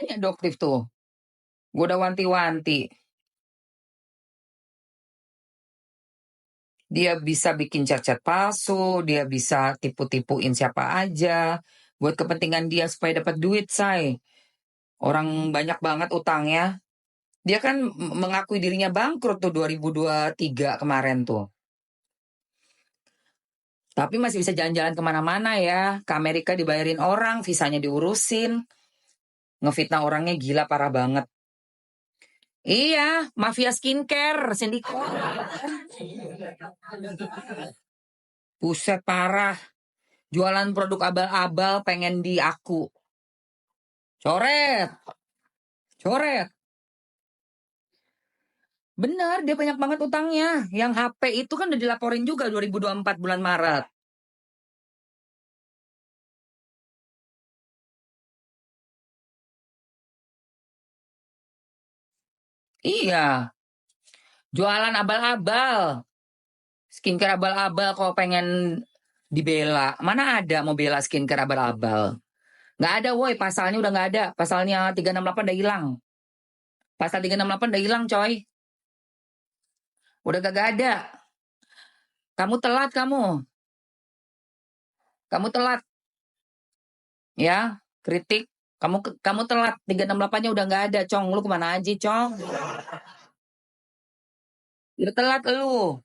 Makanya adoptif tuh. Gue udah wanti-wanti. Dia bisa bikin chat-chat palsu, dia bisa tipu-tipuin siapa aja. Buat kepentingan dia supaya dapat duit, say. Orang banyak banget utangnya. Dia kan mengakui dirinya bangkrut tuh 2023 kemarin tuh. Tapi masih bisa jalan-jalan kemana-mana ya. Ke Amerika dibayarin orang, visanya diurusin. Ngefitnah orangnya gila parah banget. Iya, mafia skincare, sindikat. Buset parah. Jualan produk abal-abal pengen di aku. Coret. Coret. Benar, dia banyak banget utangnya. Yang HP itu kan udah dilaporin juga 2024 bulan Maret. Iya, jualan abal-abal. Skincare abal-abal kalau pengen dibela. Mana ada mau bela skincare abal-abal. Nggak ada woi, pasalnya udah nggak ada. Pasalnya 368 udah hilang. Pasal 368 udah hilang coy. Udah gak ada. Kamu telat kamu. Kamu telat. Ya, kritik. Kamu telat. 368-nya udah nggak ada, Cong. Lu kemana aja, Cong? Udah telat lu.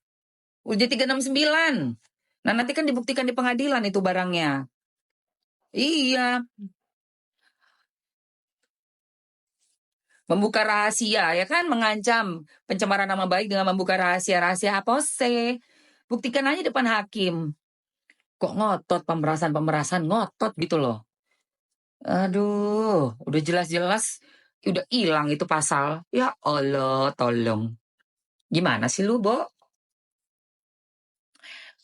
Udah 369. Nah, nanti kan dibuktikan di pengadilan itu barangnya. Iya. Membuka rahasia, ya kan? Mengancam pencemaran nama baik dengan membuka rahasia-rahasia apa sih? Buktikan aja depan hakim. Kok ngotot pemerasan ngotot gitu loh. Aduh, udah jelas-jelas udah hilang itu pasal. Ya Allah, tolong. Gimana sih lu, Bo?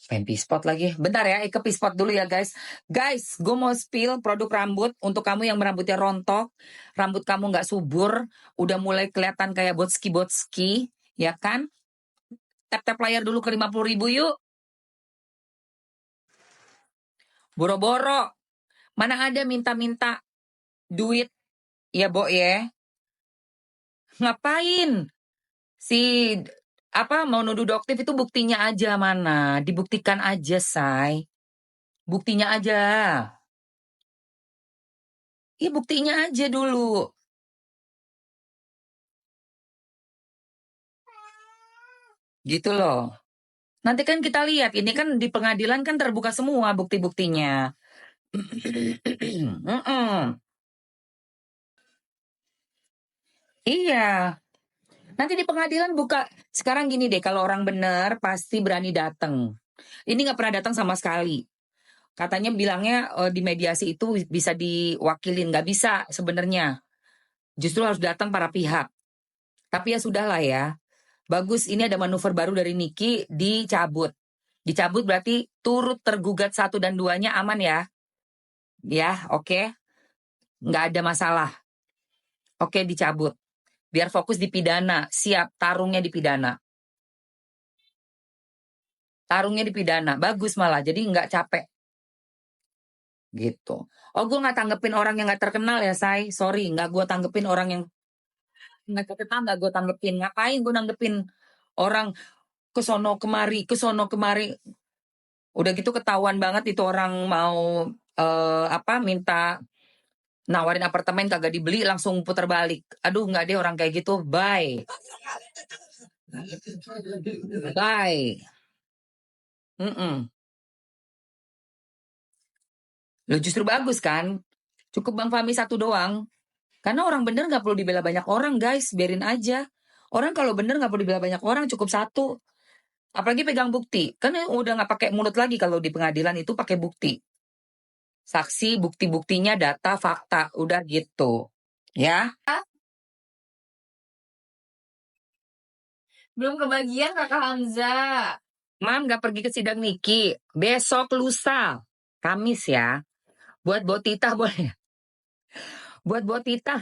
Pengen pispot lagi. Bentar ya, ke pispot dulu ya guys. Guys, gue mau spill produk rambut untuk kamu yang rambutnya rontok, rambut kamu nggak subur, udah mulai kelihatan kayak botski-botski, ya kan? Tap-tap layar dulu ke 50.000 yuk. Boro-boro. Mana ada minta-minta duit, ya Bo ya? Ngapain? Si apa mau nuduh doktif itu buktinya aja mana? Dibuktikan aja, say. Buktinya aja. Iya, buktinya aja dulu. Gitu loh. Nanti kan kita lihat, ini kan di pengadilan kan terbuka semua bukti-buktinya. Iya. Nanti di pengadilan buka. Sekarang gini deh, kalau orang benar pasti berani datang. Ini nggak pernah datang sama sekali. Katanya bilangnya di mediasi itu bisa diwakilin. Nggak bisa sebenarnya. Justru harus datang para pihak. Tapi ya sudahlah ya. Bagus, ini ada manuver baru dari Niki, dicabut. Dicabut berarti turut tergugat 1 dan 2-nya aman ya. Ya, oke. Nggak ada masalah. Oke, dicabut. Biar fokus di pidana. Siap, tarungnya di pidana. Tarungnya di pidana. Bagus malah, jadi nggak capek. Gitu. Oh, gue nggak tanggepin orang yang nggak terkenal ya, say. Sorry, nggak gue tanggepin orang yang nggak terkenal, nggak gue tanggepin. Ngapain gue nanggepin orang kesono kemari, kesono kemari. Udah gitu ketahuan banget itu orang mau minta nawarin apartemen kagak dibeli langsung putar balik. Aduh nggak deh orang kayak gitu. Bye. Bye. Lo justru bagus kan? Cukup Bang Fahmi satu doang. Karena orang bener nggak perlu dibela banyak orang guys. Biarin aja. Orang kalau bener nggak perlu dibela banyak orang. Cukup satu. Apalagi pegang bukti. Kan udah nggak pakai mulut lagi kalau di pengadilan itu pakai bukti. Saksi, bukti-buktinya, data, fakta. Udah gitu. Ya. Belum kebagian Kakak Hamzah. Mam nggak pergi ke sidang Niki. Besok lusa. Kamis ya. Buat Botita boleh. Buat Botita.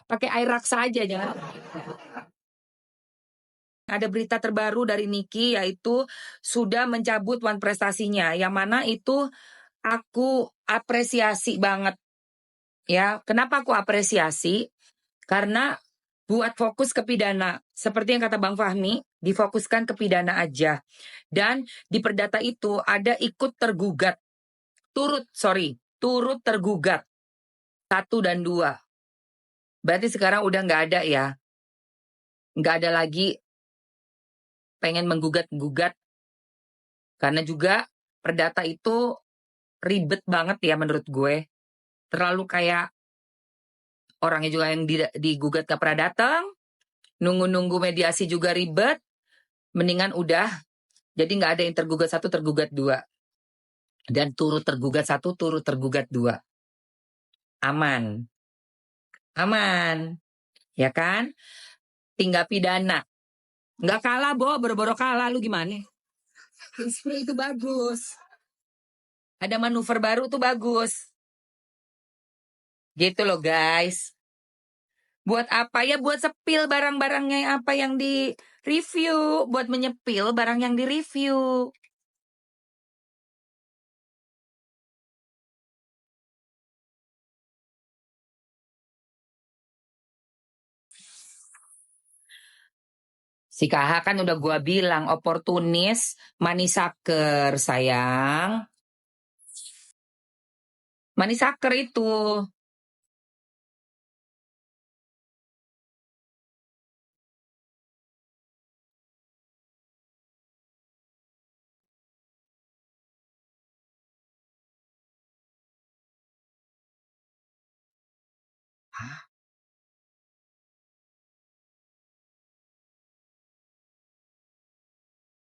Pakai air raksa aja jangan. Ada berita terbaru dari Niki yaitu sudah mencabut wan prestasinya. Yang mana itu aku apresiasi banget. Ya, kenapa aku apresiasi? Karena buat fokus ke pidana. Seperti yang kata Bang Fahmi, difokuskan ke pidana aja. Dan di perdata itu ada ikut tergugat. Turut tergugat. 1 dan 2. Berarti sekarang udah nggak ada ya. Nggak ada lagi pengen menggugat-gugat. Karena juga perdata itu ribet banget ya menurut gue. Terlalu kayak orangnya juga yang digugat gak pernah datang. Nunggu-nunggu mediasi juga ribet. Mendingan udah. Jadi nggak ada yang tergugat 1, tergugat 2. Dan turut tergugat 1, turut tergugat 2. Aman. Aman. Ya kan? Tinggal pidana. Nggak kalah, boro-boro kalah. Lu gimana? Spray itu bagus. Ada manuver baru tuh bagus. Gitu loh guys. Buat apa ya? Buat sepil barang-barangnya apa yang di review. Buat menyepil barang yang di review. Si KH kan udah gua bilang oportunis, manisaker sayang. Manisaker itu. Hah?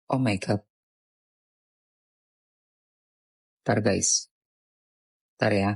Oh my god. Ntar guys. Ntar ya.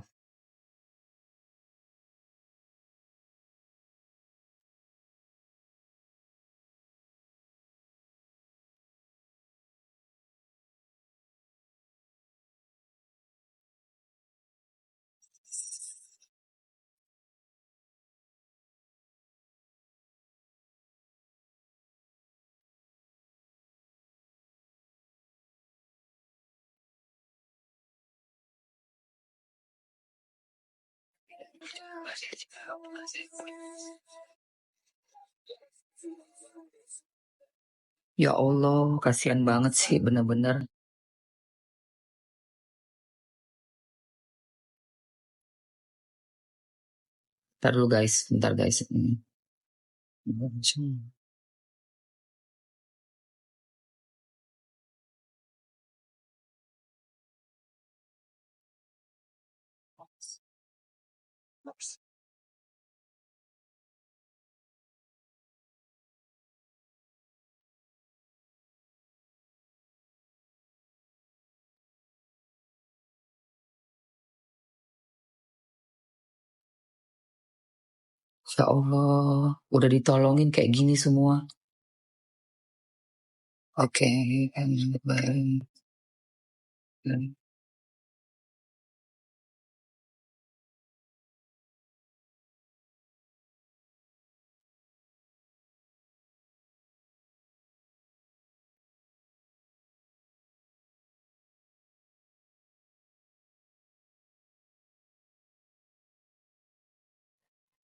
Ya Allah, kasihan banget sih bener-bener. Ntar dulu guys, bentar guys. Ya Allah, udah ditolongin kayak gini semua. Oke, baik.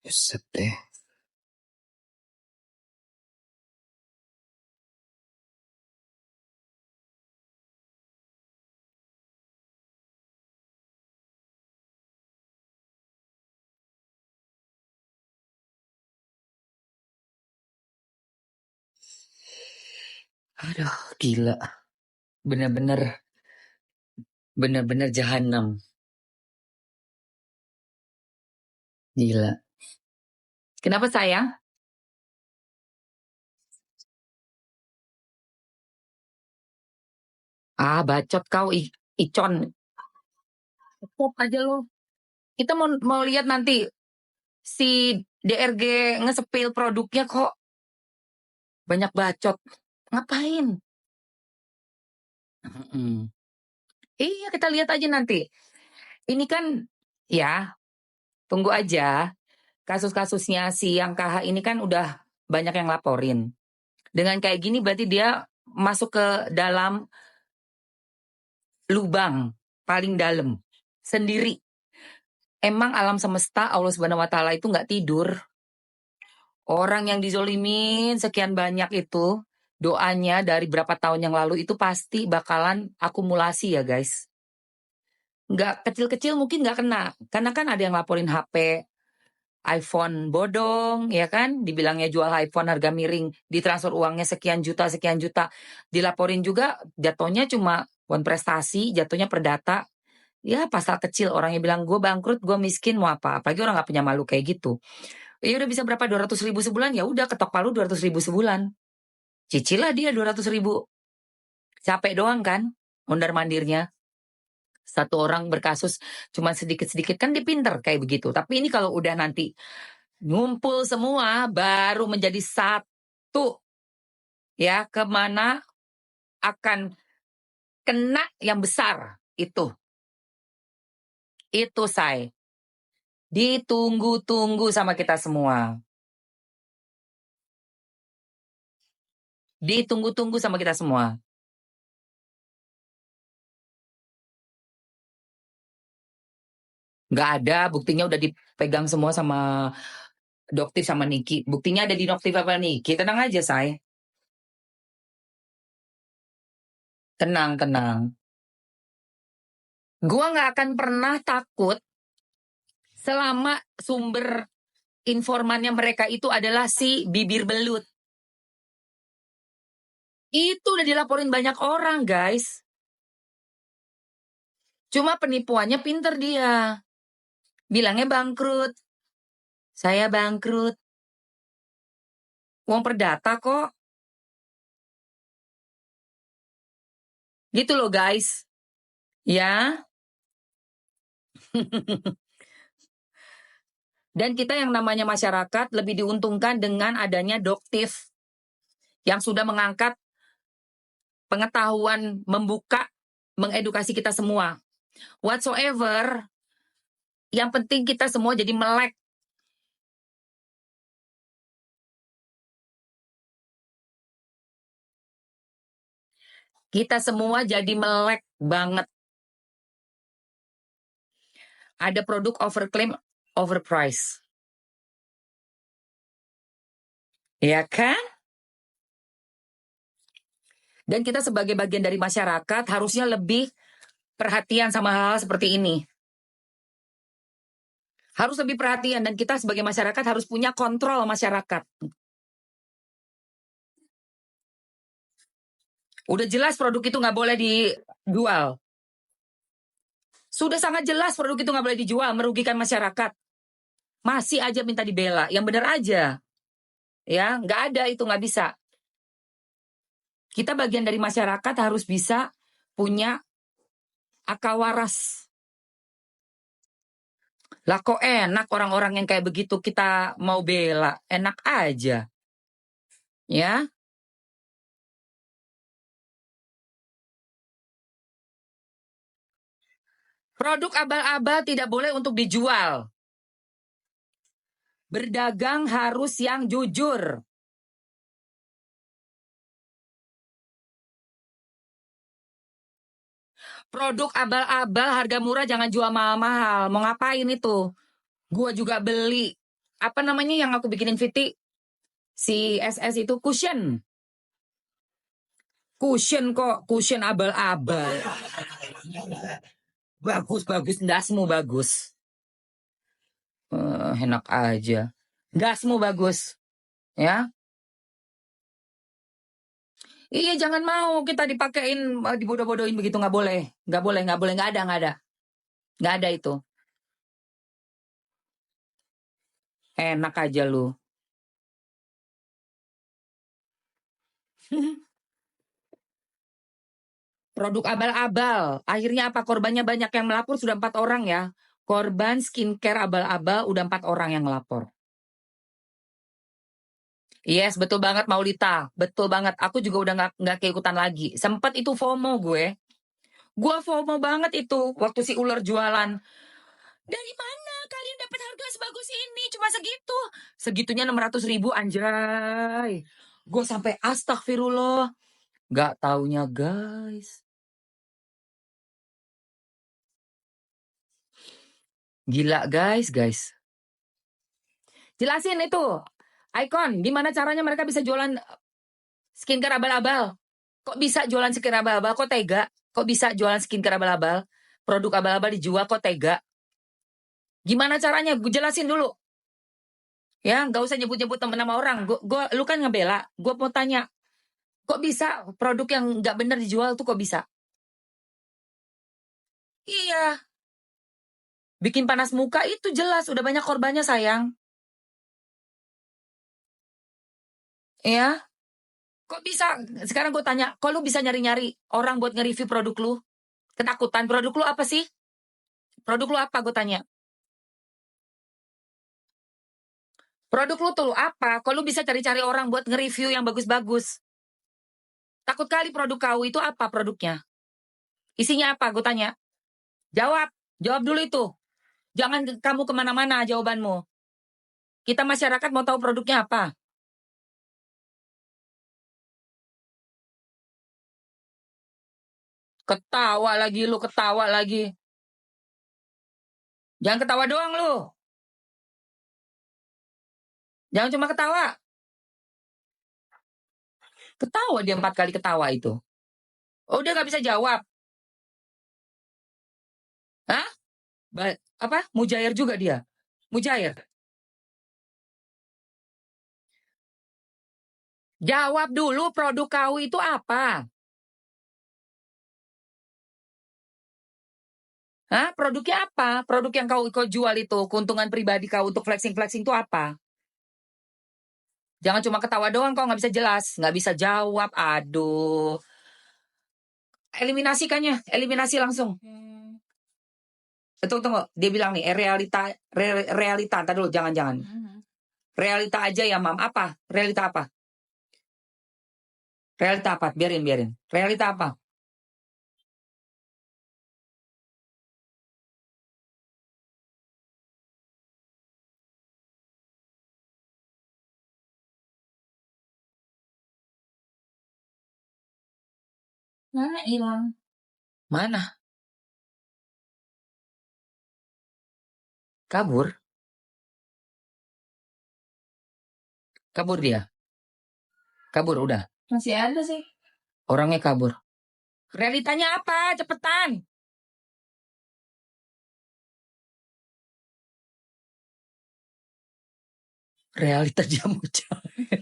Buset deh. Aduh, gila. Bener-bener jahanam. Gila. Kenapa sayang? Ah, bacot kau, Icon. Stop aja lo. Kita mau lihat nanti si DRG ngesepil produknya kok banyak bacot. Ngapain? Iya, kita lihat aja nanti. Ini kan ya, tunggu aja. Kasus-kasusnya si yang KH ini kan udah banyak yang laporin. Dengan kayak gini berarti dia masuk ke dalam lubang paling dalam sendiri. emang alam semesta Allah Subhanahu wa Ta'ala itu nggak tidur. Orang yang dizolimin sekian banyak itu, doanya dari berapa tahun yang lalu itu pasti bakalan akumulasi ya guys. Nggak kecil-kecil mungkin nggak kena, karena kan ada yang laporin HP iPhone bodong, ya kan? Dibilangnya jual iPhone harga miring, ditransfer uangnya sekian juta, dilaporin juga jatuhnya cuma prestasi, jatuhnya perdata. Ya pasal kecil, orangnya bilang gue bangkrut, gue miskin, mau apa? Apalagi orang nggak punya malu kayak gitu. Ya udah bisa berapa 200.000 sebulan, ya udah ketok palu 200.000 sebulan. Cicil lah dia 200.000. Capek doang kan mondar mandirnya. Satu orang berkasus cuma sedikit-sedikit kan dia pinter kayak begitu. Tapi ini kalau udah nanti ngumpul semua baru menjadi satu, ya kemana akan kena yang besar itu say ditunggu-tunggu sama kita semua. Ditunggu-tunggu sama kita semua. Nggak ada, buktinya udah dipegang semua sama Doktif sama Niki. Buktinya ada di Doktif apa Niki. Tenang aja, say. Tenang, tenang. Gua nggak akan pernah takut selama sumber informannya mereka itu adalah si bibir belut. Itu udah dilaporin banyak orang, guys. Cuma penipuannya pinter dia. Bilangnya bangkrut. Saya bangkrut. Uang perdata kok. Gitu loh, guys. Ya. Dan kita yang namanya masyarakat lebih diuntungkan dengan adanya Doktif yang sudah mengangkat pengetahuan, membuka, mengedukasi kita semua. Whatsoever, yang penting kita semua jadi melek. Kita semua jadi melek banget. Ada produk overclaim, overprice. Ya kan? Dan kita sebagai bagian dari masyarakat harusnya lebih perhatian sama hal-hal seperti ini. Harus lebih perhatian dan kita sebagai masyarakat harus punya kontrol masyarakat. Udah jelas produk itu nggak boleh dijual. Sudah sangat jelas produk itu nggak boleh dijual, merugikan masyarakat. Masih aja minta dibela, yang benar aja. Ya, nggak ada itu, nggak bisa. Kita bagian dari masyarakat harus bisa punya akal waras. Lah kok enak orang-orang yang kayak begitu kita mau bela, enak aja. Ya. Produk abal-abal tidak boleh untuk dijual. Berdagang harus yang jujur. Produk abal-abal harga murah jangan jual mahal-mahal. Mau ngapain itu? Gua juga beli. Apa namanya yang aku bikinin Viti? Si SS itu cushion. Cushion kok, cushion abal-abal. Bagus, dasmu bagus. Enak aja. Dasmu bagus. Ya. Iya, jangan mau kita dipakein, dibodoh-bodohin begitu, nggak boleh. Nggak boleh, nggak ada. Nggak ada itu. Enak aja lu. Produk abal-abal. Akhirnya apa? Korbannya banyak yang melapor, sudah 4 orang ya. Korban skincare abal-abal udah 4 orang yang melapor. Yes, betul banget Maulita. Betul banget. Aku juga udah nggak keikutan lagi. Sempet itu FOMO gue. Gue FOMO banget itu waktu si ular jualan. Dari mana kalian dapat harga sebagus ini? Cuma segitu. Segitunya 600.000 anjay. Gue sampai astagfirullah. Gak taunya guys. Gila guys. Jelasin itu. Icon, gimana caranya mereka bisa jualan skincare abal-abal? Kok bisa jualan skincare abal-abal? Kok tega? Kok bisa jualan skincare abal-abal? Produk abal-abal dijual kok tega? Gimana caranya? Gue jelasin dulu. Ya, nggak usah nyebut-nyebut temen nama orang. Lu kan ngebela. Gue mau tanya, kok bisa produk yang nggak bener dijual tuh kok bisa? Iya. Bikin panas muka itu jelas. Udah banyak korbannya sayang. Ya. Kok bisa? Sekarang gue tanya, kok lu bisa nyari-nyari orang buat nge-review produk lu? Ketakutan. Produk lu apa sih? Produk lu apa? Gue tanya. Produk lu tuh apa? Kok lu bisa cari-cari orang buat nge-review yang bagus-bagus? Takut kali produk kau itu apa produknya? Isinya apa? Gue tanya. Jawab. Jawab dulu itu. Jangan kamu kemana-mana jawabanmu. Kita masyarakat mau tahu produknya apa. Ketawa lagi lu, ketawa lagi. Jangan ketawa doang lu. Jangan cuma ketawa. Ketawa dia 4 kali ketawa itu. Oh, udah gak bisa jawab. Hah? Apa? Mujair juga dia. Mujair. Jawab dulu produk kau itu apa? Hah? Produknya apa? Produk yang kau jual itu, keuntungan pribadi kau untuk flexing-flexing itu apa? Jangan cuma ketawa doang, kau nggak bisa jelas, nggak bisa jawab. Aduh. Eliminasikannya, eliminasi langsung. Tunggu. Dia bilang nih, realita. Ntar dulu, jangan. Realita aja ya, Mam. Apa? Realita apa? Realita apa? Biarin. Realita apa? Mana hilang? Mana? Kabur dia. Kabur udah. Masih ada sih. Orangnya kabur. Realitanya apa? Cepetan. Realita jamu cair.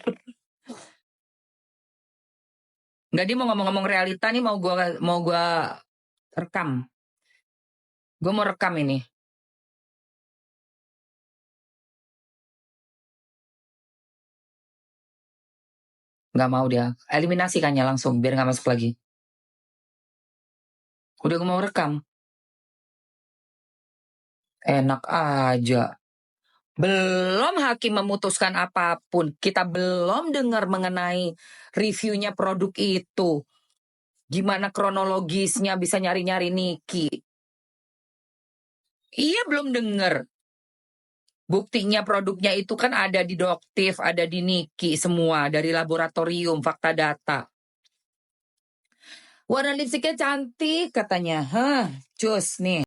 Enggak, dia mau ngomong-ngomong realita nih, mau gua rekam. Gue mau rekam ini. Nggak mau dia. Eliminasikannya langsung biar nggak masuk lagi. Udah gue mau rekam. Enak aja. Belum hakim memutuskan apapun. Kita belum dengar mengenai reviewnya produk itu. Gimana kronologisnya bisa nyari-nyari Niki. Iya, belum dengar. Buktinya produknya itu kan ada di Doktif, ada di Niki semua. Dari laboratorium, fakta data. Warna lipstiknya cantik katanya. Hah, cus nih.